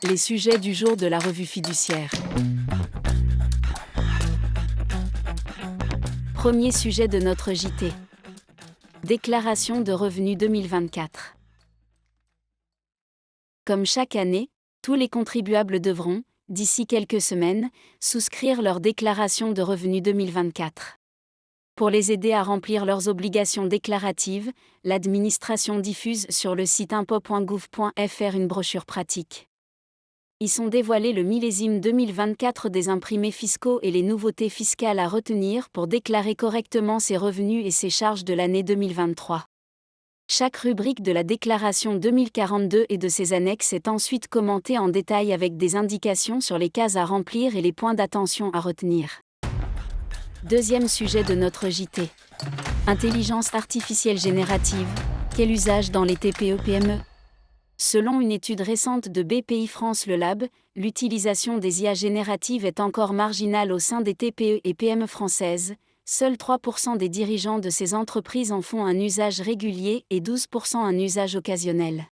Les sujets du jour de la revue fiduciaire. Premier sujet de notre JT. Déclaration de revenus 2024. Comme chaque année, tous les contribuables devront, d'ici quelques semaines, souscrire leur déclaration de revenus 2024. Pour les aider à remplir leurs obligations déclaratives, l'administration diffuse sur le site impôts.gouv.fr une brochure pratique. Y sont dévoilés le millésime 2024 des imprimés fiscaux et les nouveautés fiscales à retenir pour déclarer correctement ses revenus et ses charges de l'année 2023. Chaque rubrique de la déclaration 2042 et de ses annexes est ensuite commentée en détail avec des indications sur les cases à remplir et les points d'attention à retenir. Deuxième sujet de notre JT. Intelligence artificielle générative, quel usage dans les TPE-PME ? Selon une étude récente de BPI France Le Lab, l'utilisation des IA génératives est encore marginale au sein des TPE et PME françaises. Seuls 3% des dirigeants de ces entreprises en font un usage régulier et 12% un usage occasionnel.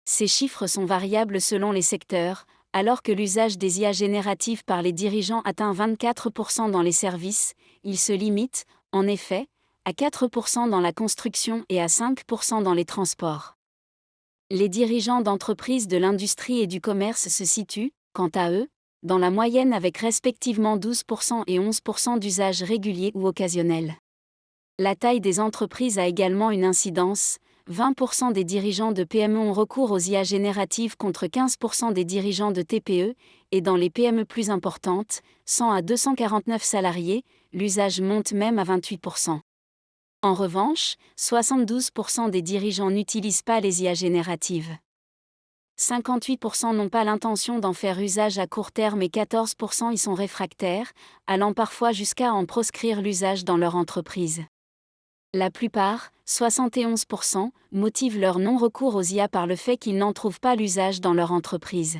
Ces chiffres sont variables selon les secteurs, alors que l'usage des IA génératives par les dirigeants atteint 24% dans les services, il se limite, en effet, à 4% dans la construction et à 5% dans les transports. Les dirigeants d'entreprises de l'industrie et du commerce se situent, quant à eux, dans la moyenne avec respectivement 12% et 11% d'usages réguliers ou occasionnels. La taille des entreprises a également une incidence, 20% des dirigeants de PME ont recours aux IA génératives contre 15% des dirigeants de TPE, et dans les PME plus importantes, 100 à 249 salariés, l'usage monte même à 28%. En revanche, 72% des dirigeants n'utilisent pas les IA génératives. 58% n'ont pas l'intention d'en faire usage à court terme et 14% y sont réfractaires, allant parfois jusqu'à en proscrire l'usage dans leur entreprise. La plupart, 71%, motivent leur non-recours aux IA par le fait qu'ils n'en trouvent pas l'usage dans leur entreprise.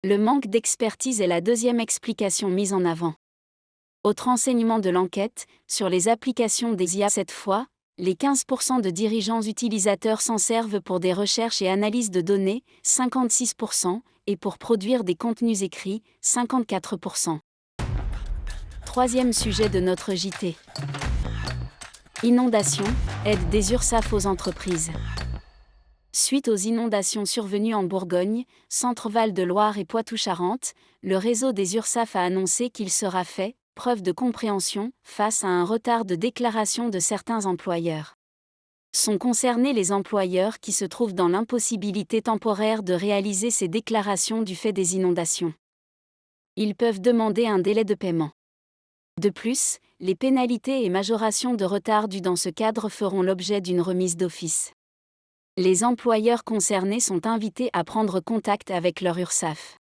Le manque d'expertise est la deuxième explication mise en avant. Autre enseignement de l'enquête, sur les applications des IA cette fois, les 15% de dirigeants utilisateurs s'en servent pour des recherches et analyses de données, 56%, et pour produire des contenus écrits, 54%. Troisième sujet de notre JT. Inondations, aide des URSSAF aux entreprises. Suite aux inondations survenues en Bourgogne, Centre-Val de Loire et Poitou-Charentes, le réseau des URSSAF a annoncé qu'il sera fait preuve de compréhension face à un retard de déclaration de certains employeurs. Sont concernés les employeurs qui se trouvent dans l'impossibilité temporaire de réaliser ces déclarations du fait des inondations. Ils peuvent demander un délai de paiement. De plus, les pénalités et majorations de retard dues dans ce cadre feront l'objet d'une remise d'office. Les employeurs concernés sont invités à prendre contact avec leur URSSAF.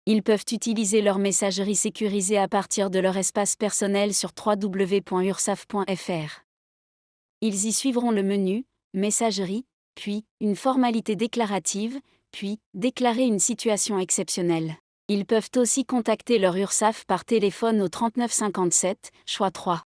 Ils peuvent utiliser leur messagerie sécurisée à partir de leur espace personnel sur www.ursaf.fr. Ils y suivront le menu « Messagerie », puis « Une formalité déclarative », puis « Déclarer une situation exceptionnelle ». Ils peuvent aussi contacter leur URSSAF par téléphone au 39 57, choix 3.